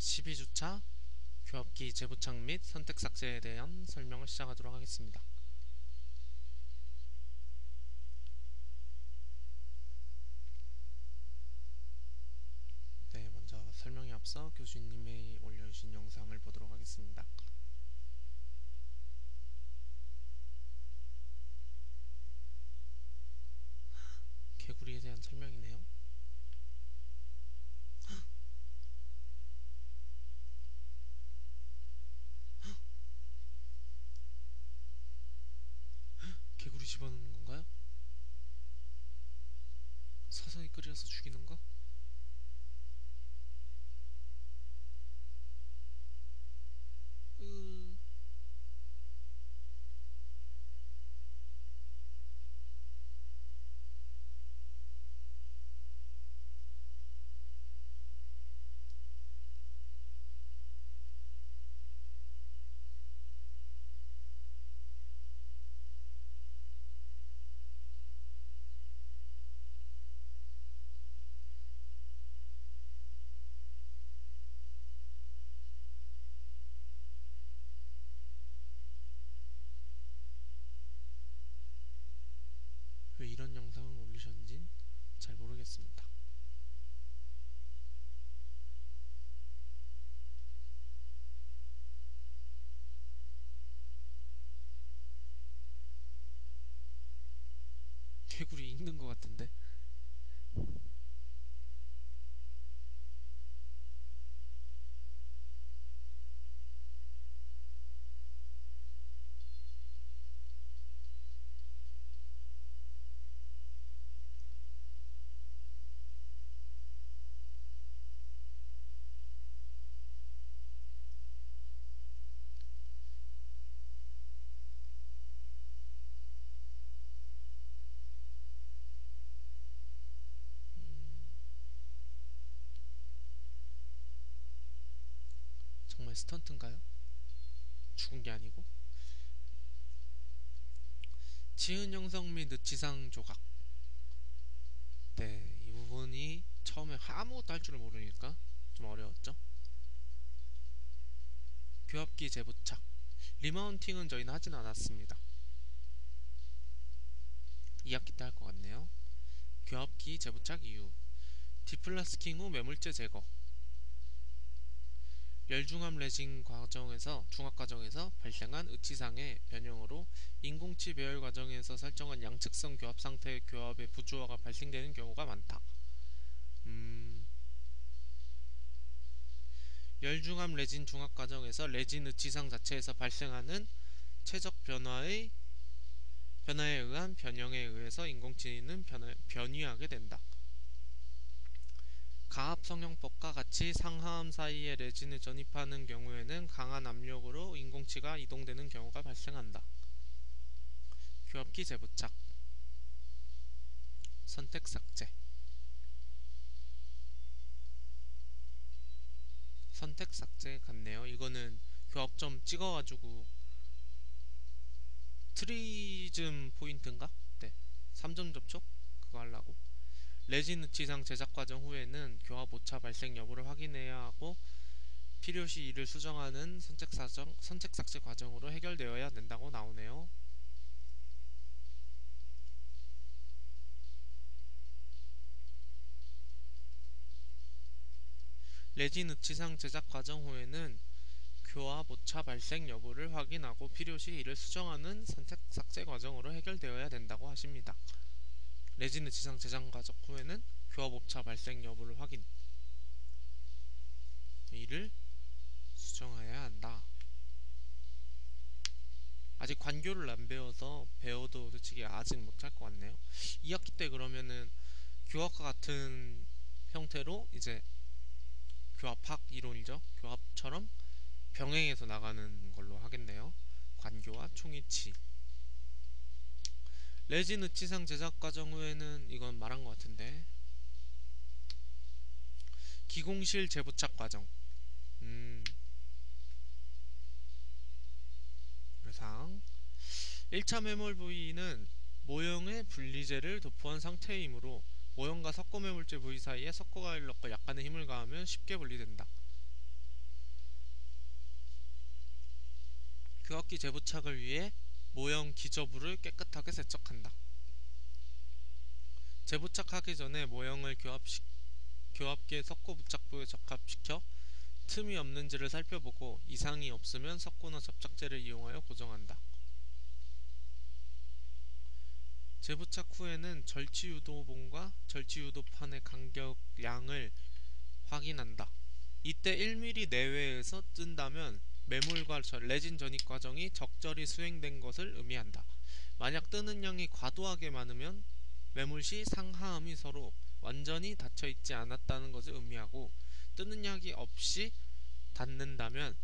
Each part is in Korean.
12주차 교합기 재부착 및 선택 삭제에 대한 설명을 시작하도록 하겠습니다. 먼저 설명에 앞서 교수님이 올려주신 영상을 보도록 하겠습니다. 개구리에 대한 설명이네요. 개구리 집어넣는 건가요? 서서히 끓여서 죽이는 거? 으... 왜 이런 영상을 올리셨는진 잘 모르겠습니다. 개구리 익는 것 같은데? 정말 스턴트인가요? 죽은 게 아니고? 지은 형성 및 늪지상 조각. 이 부분이 처음에 아무것도 할 줄을 모르니까 좀 어려웠죠. 교합기 재부착. 리마운팅은 저희는 하진 않았습니다. 2학기 때 할 것 같네요. 교합기 재부착 이유. 디플라스킹 후 매물재 제거. 열중합 레진 과정에서 중합 과정에서 발생한 의치상의 변형으로 인공치 배열 과정에서 설정한 양측성 교합 상태의 교합의 부조화가 발생되는 경우가 많다. 열중합 레진 중합 과정에서 레진 의치상 자체에서 발생하는 체적 변화에 의한 변형에 의해서 인공치는 변이하게 된다. 가압 성형법과 같이 상하암 사이에 레진을 전입하는 경우에는 강한 압력으로 인공치가 이동되는 경우가 발생한다. 교합기 재부착. 선택 삭제. 선택 삭제 같네요. 이거는 교합점 찍어가지고 트리즘 포인트인가? 3점 접촉? 그거 하려고. 레진 의치상 제작 과정 후에는 교합 오차 발생 여부를 확인해야 하고 필요시 이를 수정하는 선택 삭제 과정으로 해결되어야 된다고 나오네요. 레진 의치상 제작 과정 후에는 교합 오차 발생 여부를 확인하고 필요시 이를 수정하는 선택 삭제 과정으로 해결되어야 된다고 하십니다. 레진 의치상 제작 과정 후에는 교합 오차 발생 여부를 확인, 이를 수정해야 한다. 아직 관교를 안 배워서 배워도 솔직히 아직 못할 것 같네요. 2학기 때 그러면은 교합과 같은 형태로 이제 교합학 이론이죠. 교합처럼 병행해서 나가는 걸로 하겠네요. 관교와 총이치. 레진 의치상 제작 과정 후에는 이건 말한 것 같은데 기공실 재부착 과정. 그래상 1차 매몰 부위는 모형의 분리재를 도포한 상태이므로 모형과 섞어 매물재 부위 사이에 섞어 가위를 넣고 약간의 힘을 가하면 쉽게 분리된다. 교합기 재부착을 위해 모형 기저부를 깨끗하게 세척한다. 재부착하기 전에 모형을 교합기의 석고 부착부에 적합시켜 틈이 없는지를 살펴보고 이상이 없으면 석고나 접착제를 이용하여 고정한다. 재부착 후에는 절취유도봉과 절취유도판의 간격량을 확인한다. 이때 1mm 내외에서 뜬다면 매몰과 레진 전입 과정이 적절히 수행된 것을 의미한다. 만약 뜨는 양이 과도하게 많으면 매몰 시 상하음이 서로 완전히 닫혀있지 않았다는 것을 의미하고, 뜨는 양이 없이 닿는다면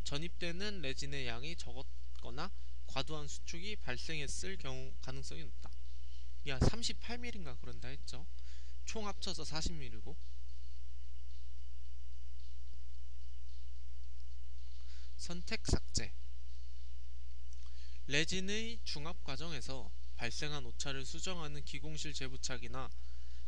전입되는 레진의 양이 적었거나 과도한 수축이 발생했을 가능성이 높다. 야, 38mm인가 그런다 했죠. 총 합쳐서 40mm고. 선택 삭제. 레진의 중합 과정에서 발생한 오차를 수정하는 기공실 재부착이나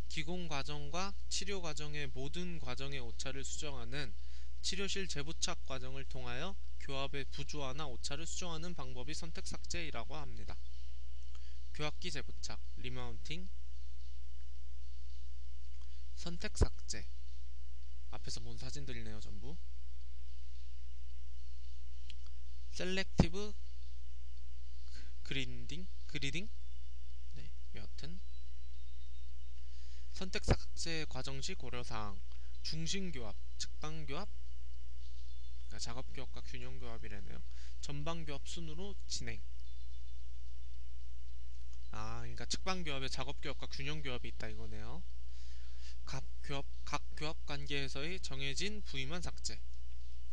기공 과정과 치료 과정의 모든 과정의 오차를 수정하는 치료실 재부착 과정을 통하여 교합의 부조화나 오차를 수정하는 방법이 선택 삭제이라고 합니다. 교합기 재부착, 리마운팅, 선택 삭제. 앞에서 본 사진들이네요, 전부. 셀렉티브 그리딩? 네, 여하튼 선택 삭제 과정 시 고려사항. 중심교합, 측방교합, 그러니까 작업교합과 균형교합이라네요. 전방교합 순으로 진행. 그러니까 측방교합에 작업교합과 균형교합이 있다 이거네요. 각 교합 관계에서의 정해진 부위만 삭제.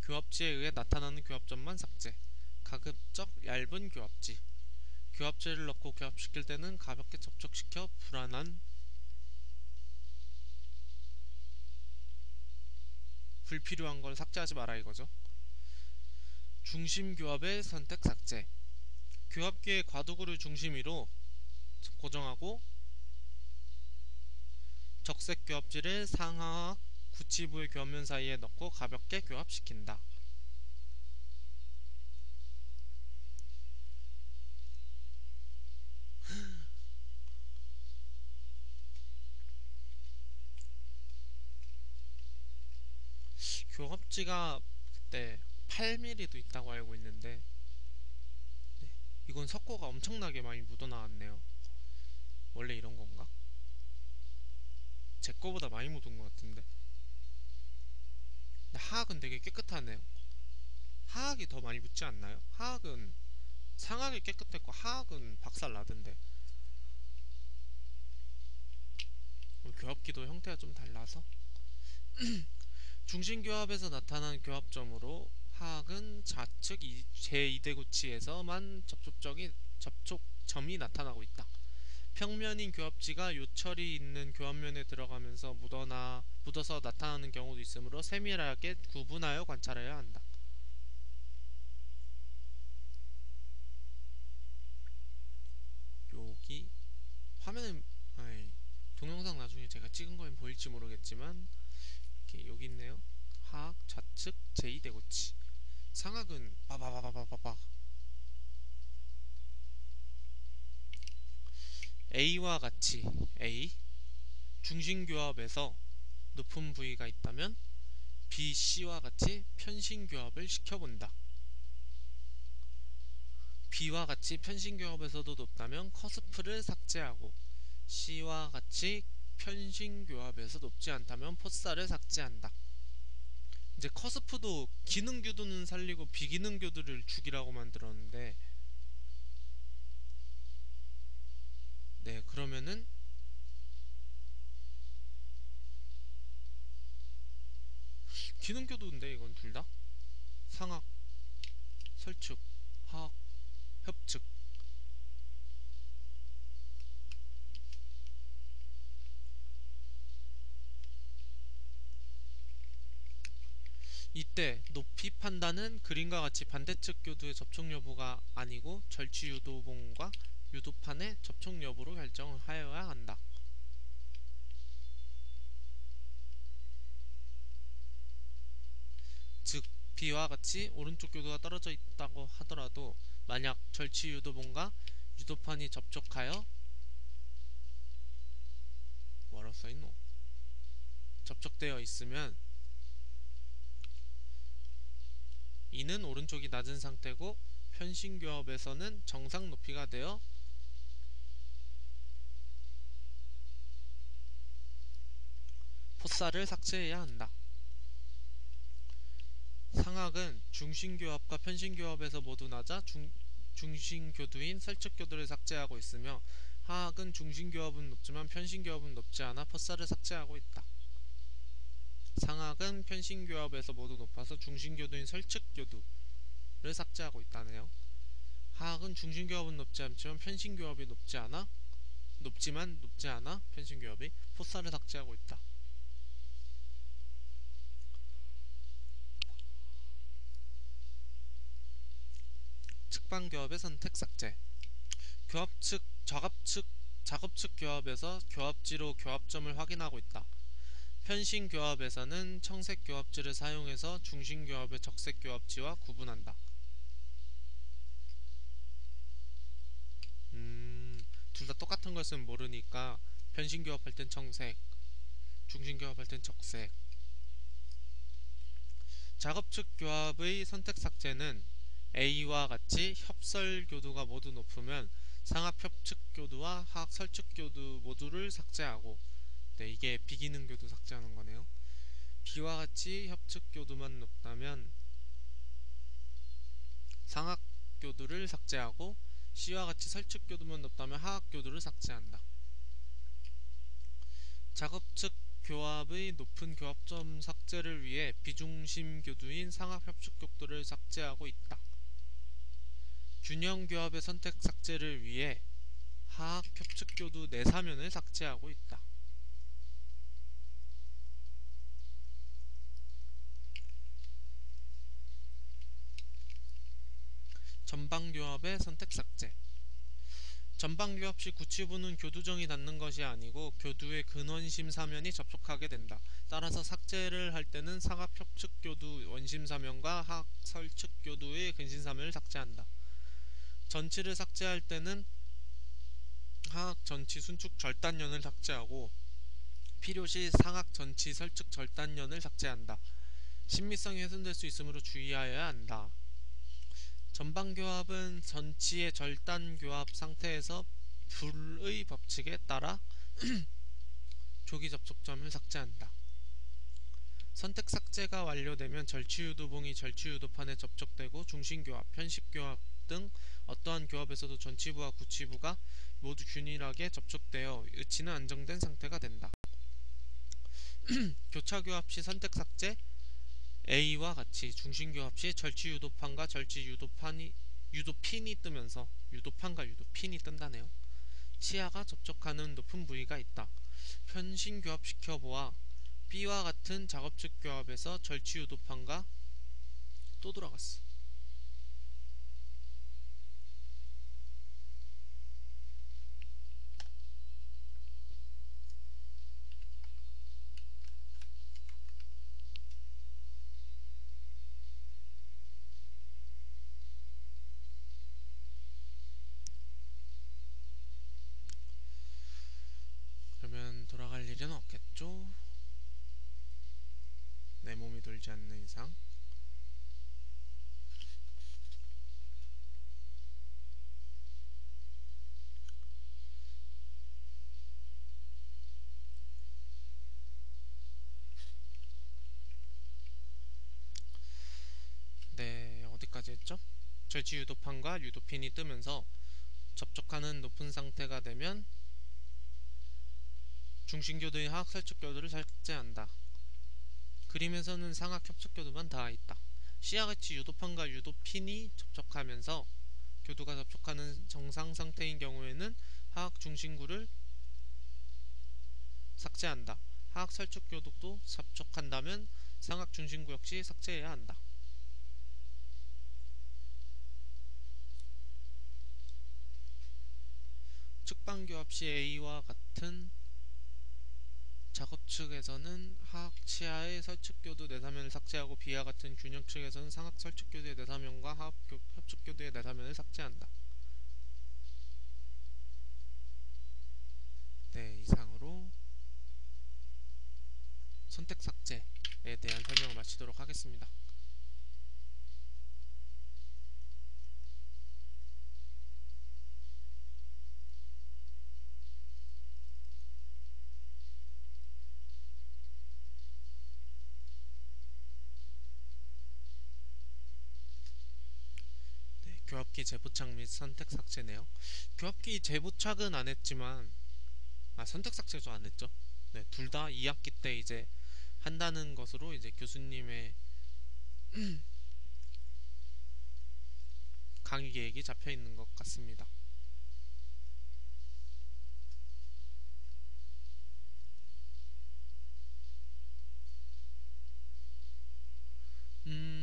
교합지에 의해 나타나는 교합점만 삭제. 가급적 얇은 교합지. 교합제를 넣고 교합시킬 때는 가볍게 접촉시켜 불필요한 걸 삭제하지 마라 이거죠. 중심교합의 선택 삭제. 교합기의 과도구를 중심으로 고정하고 적색 교합지를 상하와 구치부의 교합면 사이에 넣고 가볍게 교합시킨다. 교합지가 그때 8mm도 있다고 알고 있는데, 네, 이건 석고가 엄청나게 많이 묻어나왔네요. 원래 이런 건가? 제 거보다 많이 묻은 것 같은데. 근데 하악은 되게 깨끗하네요. 하악이 더 많이 묻지 않나요? 하악은 상악이 깨끗했고 하악은 박살 나던데. 교합기도 형태가 좀 달라서. 중심교합에서 나타난 교합점으로 하악은 좌측 제2대구치에서만 접촉점이 나타나고 있다. 평면인 교합지가 요철이 있는 교합면에 들어가면서 묻어서 나타나는 경우도 있으므로 세밀하게 구분하여 관찰해야 한다. 여기 화면에 동영상 나중에 제가 찍은 거엔 보일지 모르겠지만 이렇게 여기 있네요. 하악 좌측 제2대구치. 상악은 빠바바바바바. A와 같이 A 중심교합에서 높은 부위가 있다면 B, C와 같이 편심교합을 시켜본다. B와 같이 편심교합에서도 높다면 커스프를 삭제하고, C와 같이 편심교합에서 높지 않다면 포사를 삭제한다. 이제 커스프도 기능교도는 살리고 비기능교도를 죽이라고 만들었는데, 네, 그러면은 기능교도인데 이건 둘 다? 상악, 설축, 하악, 협측. 이때 높이 판단은 그림과 같이 반대측 교도의 접촉 여부가 아니고 절취 유도봉과 유도판의 접촉 여부로 결정하여야 한다. 즉 B와 같이 오른쪽 교도가 떨어져 있다고 하더라도 만약 절취 유도본과 유도판이 접촉하여 뭐라고 써있노? 접촉되어 있으면 이는 오른쪽이 낮은 상태고 편심교합에서는 정상 높이가 되어 포사를 삭제해야 한다. 상악은 중심교합과 편심교합에서 모두 낮아 중심교두인 설측교두를 삭제하고 있으며 하악은 중심교합은 높지만 편심교합은 높지 않아 포사를 삭제하고 있다. 상악은 편심교합에서 모두 높아서 중심교두인 설측교두를 삭제하고 있다네요. 하악은 중심교합은 높지 않지만 편심교합이 높지만 높지 않아 편심교합이 포사를 삭제하고 있다. 측방교합의 선택 삭제. 교합측, 작업측 교합에서 교합지로 교합점을 확인하고 있다. 편심교합에서는 청색 교합지를 사용해서 중심교합의 적색 교합지와 구분한다. 둘 다 똑같은 것은 모르니까 편심교합할 땐 청색, 중심교합할 땐 적색. 작업측 교합의 선택 삭제는 A와 같이 협설 교도가 모두 높으면 상합 협측 교도와 하악 설측 교도 모두를 삭제하고, 네, 이게 비기능 교도 삭제하는 거네요. B와 같이 협측 교도만 높다면 상악 교도를 삭제하고 C와 같이 설측 교도만 높다면 하악 교도를 삭제한다. 작업측 교합의 높은 교합점 삭제를 위해 비중심 교도인 상합 협측 교도를 삭제하고 있다. 균형 교합의 선택 삭제를 위해 하악 협측 교도 내사면을 삭제하고 있다. 전방교합의 선택 삭제. 전방교합 시 구치부는 교두정이 닿는 것이 아니고 교두의 근원심 사면이 접촉하게 된다. 따라서 삭제를 할 때는 상합 협측 교두 원심 사면과 하악 설측 교두의 근심 사면을 삭제한다. 전치를 삭제할 때는 하악 전치 순축 절단연을 삭제하고 필요시 상악 전치 설측 절단연을 삭제한다. 신미성이 훼손될 수 있으므로 주의하여야 한다. 전방교합은 전치의 절단교합 상태에서 불의 법칙에 따라 조기 접촉점을 삭제한다. 선택 삭제가 완료되면 절취유도봉이 절취유도판에 접촉되고 중심교합, 편식교합 등 어떠한 교합에서도 전치부와 구치부가 모두 균일하게 접촉되어 의치는 안정된 상태가 된다. 교차교합 시 선택 삭제. A와 같이 중심교합 시 절취유도판과 유도핀이 뜨면서 유도판과 유도핀이 뜬다네요. 치아가 접촉하는 높은 부위가 있다. 편심교합시켜 보아 B와 같은 작업측 교합에서 절취유도판과 또 들어갔어. 그러면 돌아갈 일은 없겠죠? 내 몸이 돌지 않는 이상. 네, 어디까지 했죠? 절취유도판과 유도핀이 뜨면서 접촉하는 높은 상태가 되면 중심교도의 하악설측교도를 삭제한다. 그림에서는 상악 협측교도만 닿아있다. C와 같이 유도판과 유도핀이 접촉하면서 교도가 접촉하는 정상 상태인 경우에는 하악 중심구를 삭제한다. 하악 설측교도도 접촉한다면 상악 중심구 역시 삭제해야 한다. 측방교합 시 A와 같은 작업 측에서는 하악 치하의 설측교도 내사면을 삭제하고 비하 같은 균형 측에서는 상악 설측교도의 내사면과 하악 협측교도의 내사면을 삭제한다. 네, 이상으로 선택 삭제에 대한 설명을 마치도록 하겠습니다. 네, 교합기 재부착 및 선택 삭제네요. 교합기 재부착은 안 했지만 선택 삭제도 안 했죠. 네, 둘 다 2학기 때 이제 한다는 것으로 이제 교수님의 강의 계획이 잡혀 있는 것 같습니다.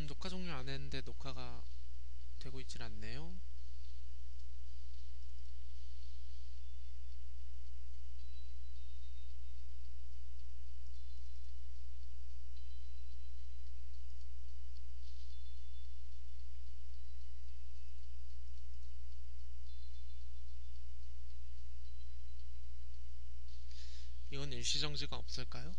녹화 종료 안 했는데 녹화가 되고 있질 않네요. 이건 일시정지가 없을까요?